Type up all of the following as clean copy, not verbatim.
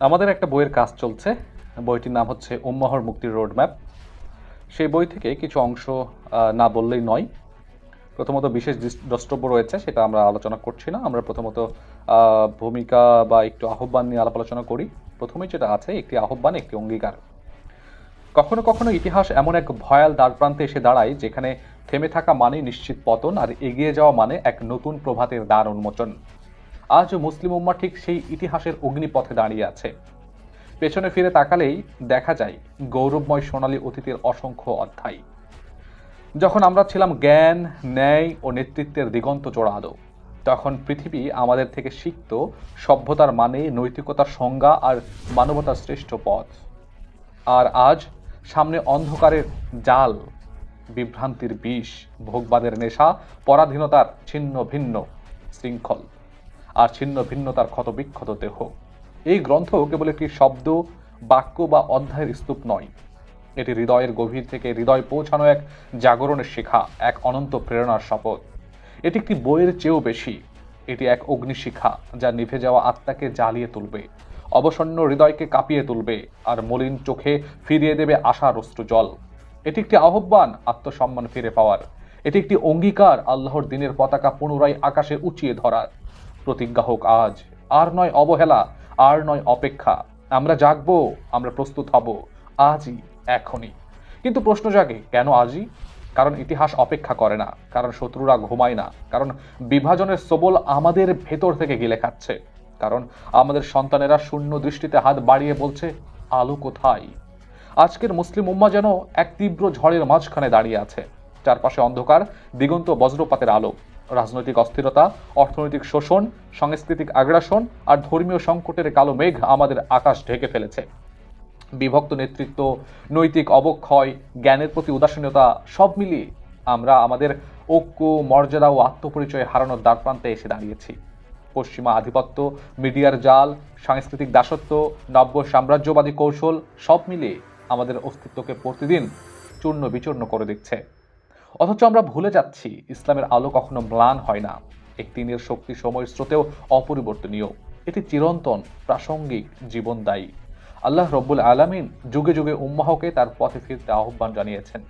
আমাদের একটা বইয়ের কাজ চলছে। বইটির নাম হচ্ছে উম্মাহর মুক্তির রোডম্যাপ। সেই বই থেকে কিছু অংশ না বললেই নয়। প্রথমত বিশেষ দ্রষ্টব্য রয়েছে, সেটা আমরা আলোচনা করছি না। আমরা প্রথমত ভূমিকা বা একটু আহ্বান নিয়ে আলাপ আলোচনা করি। প্রথমেই যেটা আছে, একটি আহ্বান, একটি অঙ্গীকার। কখনো কখনো ইতিহাস এমন এক ভয়াল দ্বারপ্রান্তে এসে দাঁড়ায় যেখানে থেমে থাকা মানে নিশ্চিত পতন, আর এগিয়ে যাওয়া মানে এক নতুন প্রভাতের দ্বার উন্মোচন। আজ মুসলিম উম্মাহ ঠিক সেই ইতিহাসের অগ্নিপথে দাঁড়িয়ে আছে। পেছনে ফিরে তাকালেই দেখা যায় গৌরবময় সোনালী অতীতের অসংখ্য অধ্যায়। যখন আমরা ছিলাম জ্ঞান, ন্যায় ও নেতৃত্বের দিগন্ত জোড়া আলো, তখন পৃথিবী আমাদের থেকে শিখত সভ্যতার মানে, নৈতিকতার সংজ্ঞা আর মানবতার শ্রেষ্ঠ পথ। আর আজ সামনে অন্ধকারের জাল, বিভ্রান্তির বিষ, ভোগবাদের নেশা, পরাধীনতার ছিন্ন ভিন্ন শৃঙ্খল, আর ছিন্ন ভিন্নতার ক্ষতবিক্ষত দেহ। এই গ্রন্থ কেবল একটি শব্দ, বাক্য বা অধ্যায়ের স্তূপ নয়। এটি হৃদয়ের গভীর থেকে হৃদয় পৌঁছানো এক জাগরণের শিখা, এক অনন্ত প্রেরণার শপথ। এটি একটি বইয়ের চেয়েও বেশি। এটি এক অগ্নিশিখা, যা নিভে যাওয়া আত্মাকে জ্বালিয়ে তুলবে, অবসন্ন হৃদয়কে কাঁপিয়ে তুলবে, আর মলিন চোখে ফিরিয়ে দেবে আশার অশ্রু জল। এটি একটি আহ্বান আত্মসম্মান ফিরে পাওয়ার। এটি একটি অঙ্গীকার আল্লাহর দিনের পতাকা পুনরায় আকাশে উঁচিয়ে ধরার। প্রতিজ্ঞা হোক আজ, আর নয় অবহেলা, আর নয় অপেক্ষা। আমরা জাগবো, আমরা প্রস্তুত হব, আজই, এখনই। কিন্তু প্রশ্ন জাগে, কেন আজই? কারণ ইতিহাস অপেক্ষা করে না, কারণ শত্রুরা ঘুমায় না, কারণ বিভাজনের সবল আমাদের ভেতর থেকে গিলে খাচ্ছে, কারণ আমাদের সন্তানেরা শূন্য দৃষ্টিতে হাত বাড়িয়ে বলছে, আলো কোথায়? আজকের মুসলিম উম্মাহ যেন এক তীব্র ঝড়ের মাঝখানে দাঁড়িয়ে আছে। চারপাশে অন্ধকার, দিগন্ত বজ্রপাতের আলো। রাজনৈতিক অস্থিরতা, অর্থনৈতিক শোষণ, সাংস্কৃতিক আগ্রাসন আর ধর্মীয় সংকটের কালো মেঘ আমাদের আকাশ ঢেকে ফেলেছে। বিভক্ত নেতৃত্ব, নৈতিক অবক্ষয়, জ্ঞানের প্রতি উদাসীনতা, সব মিলিয়ে আমরা আমাদের ঐক্য, মর্যাদা ও আত্মপরিচয় হারানোর দ্বারপ্রান্তে এসে দাঁড়িয়েছি। পশ্চিমা আধিপত্য, মিডিয়ার জাল, সাংস্কৃতিক দাসত্ব, নব্য সাম্রাজ্যবাদী কৌশল, সব মিলিয়ে আমাদের অস্তিত্বকে প্রতিদিন চূর্ণ বিচূর্ণ করে দিচ্ছে। অথচ আমরা ভুলে যাচ্ছি, ইসলামের আলো কখনো ম্লান হয় না। এক দিনের শক্তি সময়ের স্রোতেও অপরিবর্তনীয়। এটি চিরন্তন, প্রাসঙ্গিক, জীবনদায়ী। আল্লাহ রব্বুল আলামিন যুগে যুগে উম্মাহকে তার পথে ফিরতে আহ্বান জানিয়েছেন।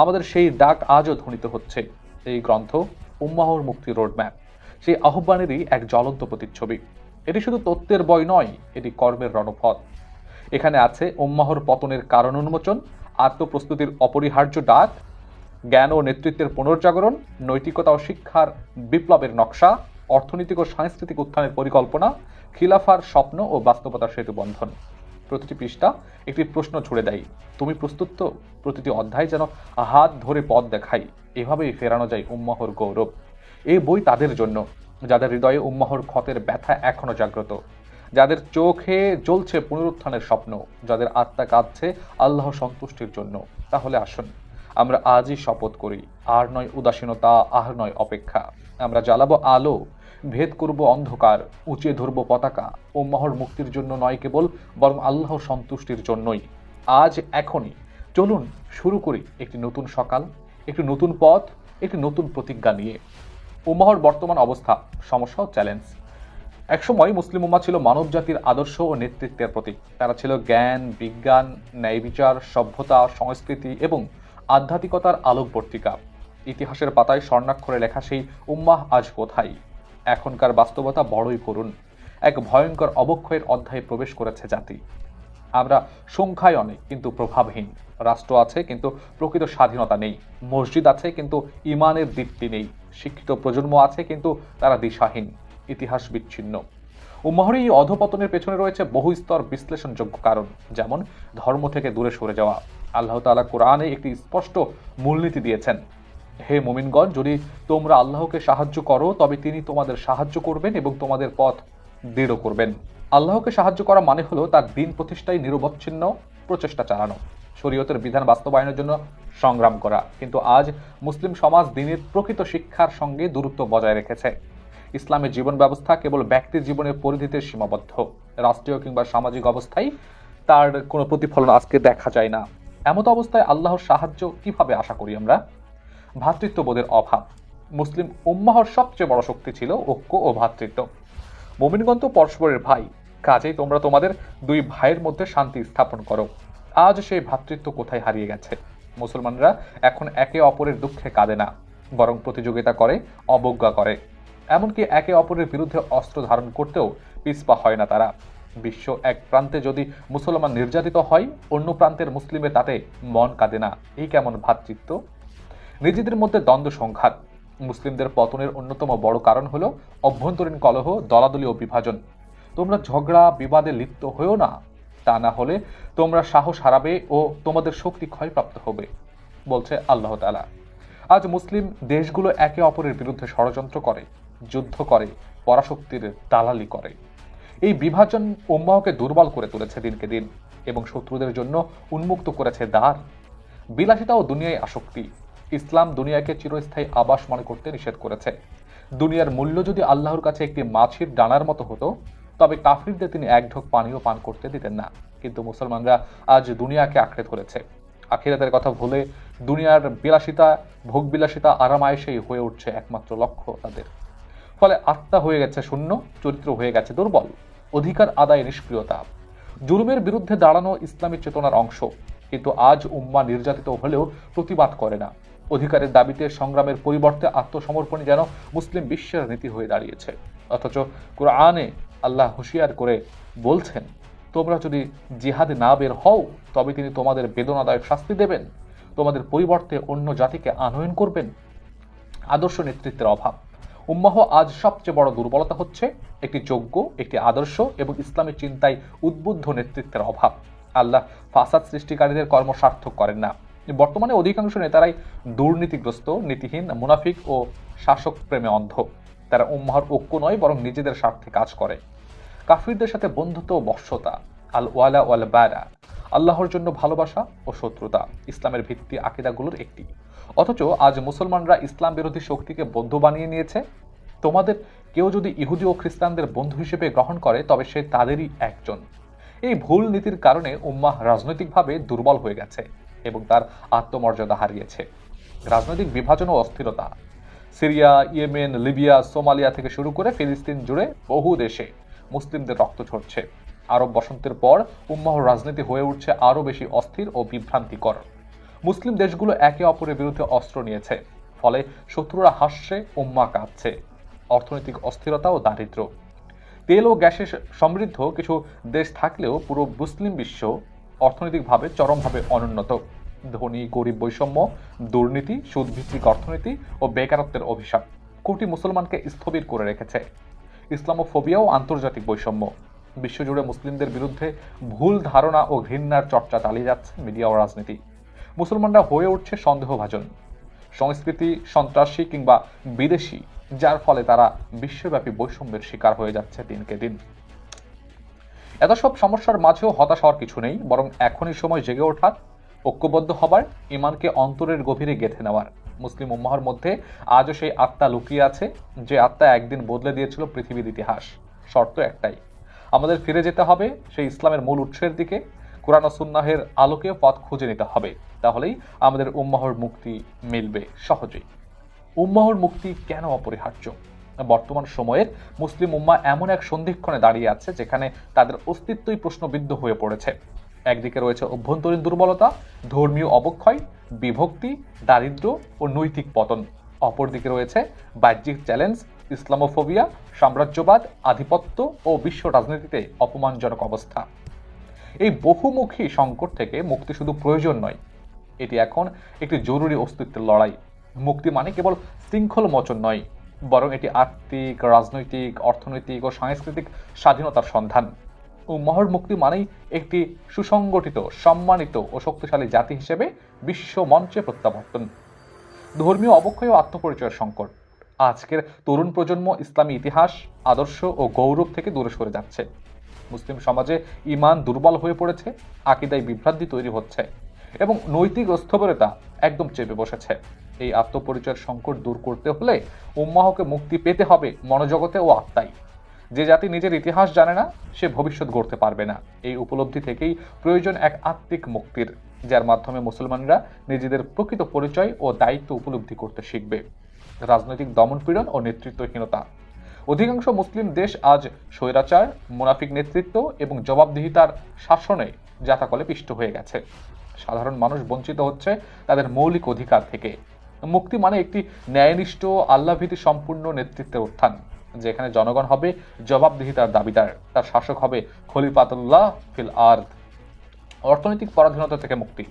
আমাদের সেই ডাক আজও ধ্বনিত হচ্ছে। এই গ্রন্থ উম্মাহর মুক্তির রোডম্যাপ সেই আহ্বানেরই এক জ্বলন্ত প্রতিচ্ছবি। এটি শুধু তত্ত্বের বই নয়, এটি কর্মের রণপথ। এখানে আছে উম্মাহর পতনের কারণ উন্মোচন, আত্মপ্রস্তুতির অপরিহার্য ডাক, জ্ঞান ও নেতৃত্বের পুনর্জাগরণ, নৈতিকতা ও শিক্ষার বিপ্লবের নকশা, অর্থনৈতিক ও সাংস্কৃতিক উত্থানের পরিকল্পনা, খিলাফার স্বপ্ন ও বাস্তবতার সেতু বন্ধন। প্রতিটি পৃষ্ঠা একটি প্রশ্ন ছুড়ে দেয়, তুমি প্রস্তুত তো? প্রতিটি অধ্যায় যেন হাত ধরে পথ দেখাই। এভাবেই ফেরানো যায় উম্মাহর গৌরব। এই বই তাদের জন্য, যাদের হৃদয়ে উম্মাহর ক্ষতের ব্যথা এখনো জাগ্রত, যাদের চোখে জ্বলছে পুনরুত্থানের স্বপ্ন, যাদের আত্মা কাঁদছে আল্লাহ সন্তুষ্টির জন্য। তাহলে আসুন আমরা আজই শপথ করি, আর নয় উদাসীনতা, আর নয় অপেক্ষা। আমরা জ্বালাবো আলো, ভেদ করব অন্ধকার, উঁচিয়ে ধরব পতাকা, উম্মাহর মুক্তির জন্য নয় কেবল, বরং আল্লাহর সন্তুষ্টির জন্যই। আজ, এখনই চলুন শুরু করি একটি নতুন সকাল, একটি নতুন পথ, একটি নতুন প্রতিজ্ঞা নিয়ে। উম্মাহর বর্তমান অবস্থা, সমস্যা ও চ্যালেঞ্জ। একসময় মুসলিম উম্মাহ ছিল মানব জাতির আদর্শ ও নেতৃত্বের প্রতীক। তারা ছিল জ্ঞান, বিজ্ঞান, ন্যায় বিচার, সভ্যতা, সংস্কৃতি এবং আধ্যাত্মিকতার আলোকবর্তিকা। ইতিহাসের পাতায় স্বর্ণাক্ষরে লেখা সেই উম্মাহ আজ কোথায়? এখনকার বাস্তবতা বড়ই করুণ। এক ভয়ঙ্কর অবক্ষয়ের অধ্যায়ে প্রবেশ করেছে জাতি। আমরা সংখ্যায় অনেক কিন্তু প্রভাবহীন। রাষ্ট্র আছে কিন্তু প্রকৃত স্বাধীনতা নেই। মসজিদ আছে কিন্তু ইমানের দীপ্তি নেই। শিক্ষিত প্রজন্ম আছে কিন্তু তারা দিশাহীন। ইতিহাস বিচ্ছিন্ন। উম্মাহর এই অধপতনের পেছনে রয়েছে বহু স্তর বিশ্লেষণযোগ্য কারণ, যেমন ধর্ম থেকে দূরে সরে যাওয়া। আল্লাহ তাআলা কোরআনে একটি স্পষ্ট মূলনীতি দিয়েছেন, হে মুমিনগণ, যদি তোমরা আল্লাহকে সাহায্য করো তবে তিনি তোমাদের সাহায্য করবেন এবং তোমাদের পথ দৃঢ় করবেন। আল্লাহকে সাহায্য করা মানে হলো তার দিন প্রতিষ্ঠায় নিরবচ্ছিন্ন প্রচেষ্টা চালানো, শরীয়তের বিধান বাস্তবায়নের জন্য সংগ্রাম করা। কিন্তু আজ মুসলিম সমাজ দিনের প্রকৃত শিক্ষার সঙ্গে দূরত্ব বজায় রেখেছে। ইসলামের জীবন ব্যবস্থা কেবল ব্যক্তির জীবনের পরিধিতে সীমাবদ্ধ। রাষ্ট্রীয় কিংবা সামাজিক অবস্থায় তার কোনো প্রতিফলন আজকে দেখা যায় না। এমত অবস্থায় আল্লাহর সাহায্য কিভাবে আশা করি আমরা? ভ্রাতৃত্ববোধের অভাব। মুসলিম উম্মাহর সবচেয়ে বড় শক্তি ছিল ঐক্য ও ভ্রাতৃত্ব। মুমিনগণ তো পরস্পরের ভাই, কাজেই তোমরা তোমাদের দুই ভাইয়ের মধ্যে শান্তি স্থাপন করো। আজ সেই ভ্রাতৃত্ব কোথায় হারিয়ে গেছে? মুসলমানরা এখন একে অপরের দুঃখে কাঁদে না, বরং প্রতিযোগিতা করে, অবজ্ঞা করে। এমনকি একে অপরের বিরুদ্ধে অস্ত্র ধারণ করতেও পিছপা হয় না তারা। বিশ্ব এক প্রান্তে যদি মুসলমান নির্যাতিত হয়, অন্য প্রান্তের মুসলিমের তাতে মন কাঁদে না। এই কেমন ভ্রাতৃত্ব? নিজেদের মধ্যে দ্বন্দ্ব সংঘাত। মুসলিমদের পতনের অন্যতম বড় কারণ হলো অভ্যন্তরীণ কলহ, দলাদলি ও বিভাজন। তোমরা ঝগড়া বিবাদে লিপ্ত হয়েও না, তা না হলে তোমরা সাহস হারাবে ও তোমাদের শক্তি ক্ষয়প্রাপ্ত হবে, বলছে আল্লাহ তাআলা। আজ মুসলিম দেশগুলো একে অপরের বিরুদ্ধে ষড়যন্ত্র করে, যুদ্ধ করে, পরাশক্তির দালালি করে। এই বিভাজন উম্মাহকে দুর্বল করে তুলেছে দিনকে দিন এবং শত্রুদের জন্য উন্মুক্ত করেছে দ্বার। বিলাসিতা ও দুনিয়ায় আসক্তি। ইসলাম দুনিয়াকে চিরস্থায়ী আবাস মনে করতে নিষেধ করেছে। দুনিয়ার মূল্য যদি আল্লাহর কাছে একটি মাছির ডানার মতো হতো, তবে কাফিরদের তিনি এক ঢোক পানিও পান করতে দিতেন না। কিন্তু মুসলমানরা আজ দুনিয়াকে আঁকড়ে ধরেছে। আখিরাতের কথা ভুলে দুনিয়ার বিলাসিতা, ভোগবিলাসিতা, আরামায়েশেই হয়ে উঠছে একমাত্র লক্ষ্য তাদের। ফলে আত্মা হয়ে গেছে শূন্য, চরিত্র হয়ে গেছে দুর্বল, অধিকার আদায় নিষ্ক্রিয়তা। জুলুমের বিরুদ্ধে দাঁড়ানো ইসলামী চেতনার অংশ, কিন্তু আজ উম্মা নির্যাতিত হলেও প্রতিবাদ করে না। অধিকারের দাবিতে সংগ্রামের পরিবর্তে আত্মসমর্পণই যেন মুসলিম বিশ্বের নীতি হয়ে দাঁড়িয়েছে। অথচ কুরআনে আল্লাহ হুঁশিয়ার করে বলছেন, তোমরা যদি জিহাদে না বের হও, তবে তিনি তোমাদের বেদনাদায়ক শাস্তি দেবেন, তোমাদের পরিবর্তে অন্য জাতিকে আনয়ন করবেন। আদর্শ নেতৃত্বের অভাব। উম্মাহ আজ সবচেয়ে বড় দুর্বলতা হচ্ছে একটি যোগ্য, একটি আদর্শ এবং ইসলামী চিন্তায় উদ্বুদ্ধ নেতৃত্বের অভাব। আল্লাহ ফাসাদ সৃষ্টিকারীদের কর্ম সার্থক করেন না। বর্তমানে অধিকাংশ নেতারাই দুর্নীতিগ্রস্ত, নীতিহীন, মুনাফিক ও শাসক প্রেমে অন্ধ। তারা উম্মাহর ঐক্য নয়, বরং নিজেদের স্বার্থে কাজ করে। কাফিরদের সাথে বন্ধুত্ব ও বশ্যতা, আল ওয়ালা ওয়াল বারা, আল্লাহর জন্য ভালোবাসা ও শত্রুতা ইসলামের ভিত্তি আকীদাগুলোর একটি। অথচ আজ মুসলমানরা ইসলাম বিরোধী শক্তিকে বন্ধু বানিয়ে নিয়েছে। তোমাদের কেউ যদি ইহুদি ও খ্রিস্টানদের বন্ধু হিসেবে গ্রহণ করে, তবে সে তাদেরই একজন। এই ভুল নীতির কারণে উম্মাহ রাজনৈতিকভাবে দুর্বল হয়ে গেছে এবং তার আত্মমর্যাদা হারিয়েছে। রাজনৈতিক বিভাজন ও অস্থিরতা। সিরিয়া, ইয়েমেন, লিবিয়া, সোমালিয়া থেকে শুরু করে ফিলিস্তিন জুড়ে বহু দেশে মুসলিমদের রক্ত ঝরছে। আরব বসন্তের পর উম্মাহর রাজনীতি হয়ে উঠছে আরও বেশি অস্থির ও বিভ্রান্তিকর। মুসলিম দেশগুলো একে অপরের বিরুদ্ধে অস্ত্র নিয়েছে, ফলে শত্রুরা হাসছে, উম্মাহ কাঁপছে। অর্থনৈতিক অস্থিরতা ও দারিদ্র্য। তেল ও গ্যাসে সমৃদ্ধ কিছু দেশ থাকলেও পুরো মুসলিম বিশ্ব অর্থনৈতিকভাবে চরমভাবে অনুন্নত। ধনী গরিব বৈষম্য, দুর্নীতি, সুদভিত্তিক অর্থনীতি ও বেকারত্বের অভিশাপ কোটি মুসলমানকে স্থবির করে রেখেছে। ইসলামোফোবিয়া ও আন্তর্জাতিক বৈষম্য। বিশ্বজুড়ে মুসলিমদের বিরুদ্ধে ভুল ধারণা ও ঘৃণার চর্চা চালিয়ে যাচ্ছে মিডিয়া ও রাজনীতি। মুসলমানরা হয়ে উঠছে সন্দেহভাজন, সংস্কৃতি সন্ত্রাসী কিংবা বিদেশি, যার ফলে তারা বিশ্বব্যাপী বৈষম্যের শিকার হয়ে যাচ্ছে দিনকে দিন। এত সব সমস্যার মাঝেও হতাশ হওয়ার কিছু নেই, বরং এখনই সময় জেগে ওঠার, ঐক্যবদ্ধ হবার, ইমানকে অন্তরের গভীরে গেঁথে নেওয়ার। মুসলিম উম্মাহর মধ্যে আজও সেই আত্মা লুকিয়ে আছে, যে আত্মা একদিন বদলে দিয়েছিল পৃথিবীর ইতিহাস। শর্ত একটাই, আমাদের ফিরে যেতে হবে সেই ইসলামের মূল উৎসের দিকে। কুরআন ও সুন্নাহের আলোকে পথ খুঁজে নিতে হবে, তাহলেই আমাদের উম্মাহর মুক্তি মিলবে সহজেই। উম্মাহর মুক্তি কেন অপরিহার্য? বর্তমান সময়ের মুসলিম উম্মাহ এমন এক সন্ধিক্ষণে দাঁড়িয়ে আছে যেখানে তাদের অস্তিত্বই প্রশ্নবিদ্ধ হয়ে পড়েছে। একদিকে রয়েছে অভ্যন্তরীণ দুর্বলতা, ধর্মীয় অবক্ষয়, বিভক্তি, দারিদ্র্য ও নৈতিক পতন। অপরদিকে রয়েছে বাহ্যিক চ্যালেঞ্জ, ইসলামোফোবিয়া, সাম্রাজ্যবাদ, আধিপত্য ও বিশ্ব রাজনীতিতে অপমানজনক অবস্থা। এই বহুমুখী সংকট থেকে মুক্তি শুধু প্রয়োজন নয়, এটি এখন একটি জরুরি অস্তিত্বের লড়াই। মুক্তি মানে কেবল শৃঙ্খল মোচন নয়, বরং এটি আর্থিক, রাজনৈতিক, অর্থনৈতিক ও সাংস্কৃতিক স্বাধীনতার সন্ধান। উম্মাহর মুক্তি মানেই একটি সুসংগঠিত, সম্মানিত ও শক্তিশালী জাতি হিসেবে বিশ্ব মঞ্চে প্রত্যাবর্তন। ধর্মীয় অবক্ষয় ও আত্মপরিচয়ের সংকট। আজকের তরুণ প্রজন্ম ইসলামী ইতিহাস, আদর্শ ও গৌরব থেকে দূরে সরে যাচ্ছে। মুসলিম সমাজে ঈমান দুর্বল হয়ে পড়েছে, আকীদায় বিভ্রান্তি তৈরি হচ্ছে এবং নৈতিক অস্থিরতা একদম চেপে বসেছে। এই আত্মপরিচয়ের সংকট দূর করতে হলে উম্মাহকে মুক্তি পেতে হবে মনোজগতে ও আত্মায়। যে জাতি নিজের ইতিহাস জানে না, সে ভবিষ্যৎ গড়তে পারবে না। এই উপলব্ধি থেকেই প্রয়োজন এক আত্মিক মুক্তির, যার মাধ্যমে মুসলমানরা নিজেদের প্রকৃত পরিচয় ও দায়িত্ব উপলব্ধি করতে শিখবে। রাজনৈতিক দমনপীড়ন ও নেতৃত্বহীনতা। অধিকাংশ মুসলিম দেশ আজ স্বৈরাচার, মুনাফিক নেতৃত্ব এবং জবাবদিহিতার শাসনে জাতাকলে পিষ্ট হয়ে গেছে। সাধারণ মানুষ বঞ্চিত হচ্ছে তাদের মৌলিক অধিকার থেকে। মুক্তি মানে একটি ন্যায়নিষ্ঠ, আল্লাভীতি সম্পূর্ণ নেতৃত্বের উত্থান, যেখানে জনগণ হবে জবাবদিহিতার দাবিদার, তার শাসক হবে খলিফাতুল্লাহ ফিল আরদ। অর্থনৈতিক পরাধীনতা থেকে মুক্তি।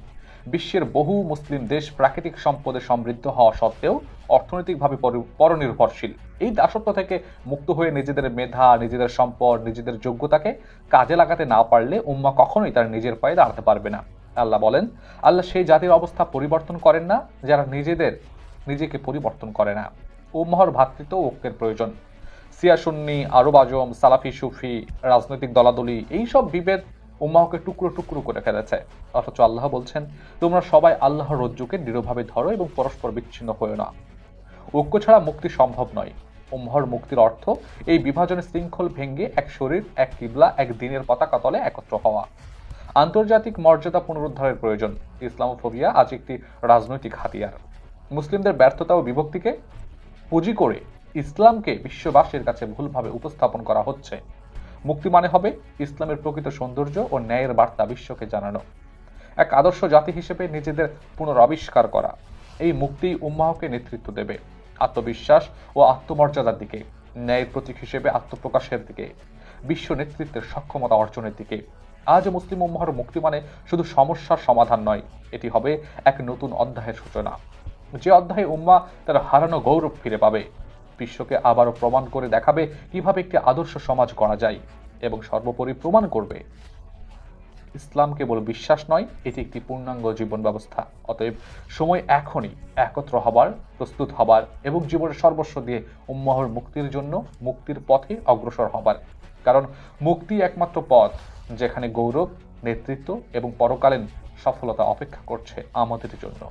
বিশ্বের বহু মুসলিম দেশ প্রাকৃতিক সম্পদে সমৃদ্ধ হওয়া সত্ত্বেও অর্থনৈতিকভাবে পরনির্ভরশীল। এই দাসত্ব থেকে মুক্ত হয়ে নিজেদের মেধা, নিজেদের সম্পদ, নিজেদের যোগ্যতাকে কাজে লাগাতে না পারলে উম্মাহ কখনোই তার নিজের পায়ে দাঁড়াতে পারবে না। আল্লাহ বলেন, আল্লাহ সেই জাতির অবস্থা পরিবর্তন করেন না যারা নিজেকে পরিবর্তন করে না। উম্মাহর ভ্রাতৃত্ব ও ঐক্যের প্রয়োজন। শিয়া সুন্নি, আরব আজম, সালাফি সুফি, রাজনৈতিক দলাদলি, এইসব বিভেদ উম্মাহকে টুকরো টুকরো করে ফেলেছে। অথচ আল্লাহ বলছেন, তোমরা সবাই আল্লাহর রজ্জুকে দৃঢ়ভাবে ধরো এবং পরস্পর বিচ্ছিন্ন হয়েও না। ঐক্য ছাড়া মুক্তি সম্ভব নয়। উম্মাহর মুক্তির অর্থ এই বিভাজনের শৃঙ্খল ভেঙে এক শরীর, এক কিবলা, এক দ্বীনের পতাকা তলে একত্র হওয়া। আন্তর্জাতিক মর্যাদা পুনরুদ্ধারের প্রয়োজন। ইসলামোফোবিয়া আজ একটি রাজনৈতিক হাতিয়ার। মুসলিমদের ব্যর্থতা ও বিভক্তিকে পুঁজি করে ইসলামকে বিশ্ববাসীর কাছে ভুলভাবে উপস্থাপন করা হচ্ছে। মুক্তি মানে হবে ইসলামের প্রকৃত সৌন্দর্য ও ন্যায়ের বার্তা বিশ্বকে জানানো, এক আদর্শ জাতি হিসেবে নিজেদের পুনরাবিষ্কার করা। এই মুক্তিই উম্মাহকে নেতৃত্ব দেবে আত্মবিশ্বাস ও আত্মমর্যাদার দিকে, ন্যায়ের প্রতীক হিসেবে আত্মপ্রকাশের দিকে, বিশ্ব নেতৃত্বের সক্ষমতা অর্জনের দিকে। আজ মুসলিম উম্মাহর মুক্তি মানে শুধু সমস্যার সমাধান নয়, এটি হবে এক নতুন অধ্যায়ের সূচনা, যে অধ্যায়ে উম্মাহ তার হারানো গৌরব ফিরে পাবে, বিশ্বকে আবারও প্রমাণ করে দেখাবে কিভাবে একটি আদর্শ সমাজ গড়া যায়, এবং সর্বোপরি প্রমাণ করবে ইসলাম কেবল বিশ্বাস নয়, এটি একটি পূর্ণাঙ্গ জীবন ব্যবস্থা। অতএব সময় এখনই একত্র হবার, প্রস্তুত হবার এবং জীবনের সর্বস্ব দিয়ে উম্মাহর মুক্তির জন্য মুক্তির পথে অগ্রসর হবার। কারণ মুক্তি একমাত্র পথ যেখানে গৌরব, নেতৃত্ব এবং পরকালীন সফলতা অপেক্ষা করছে আমাদের জন্য।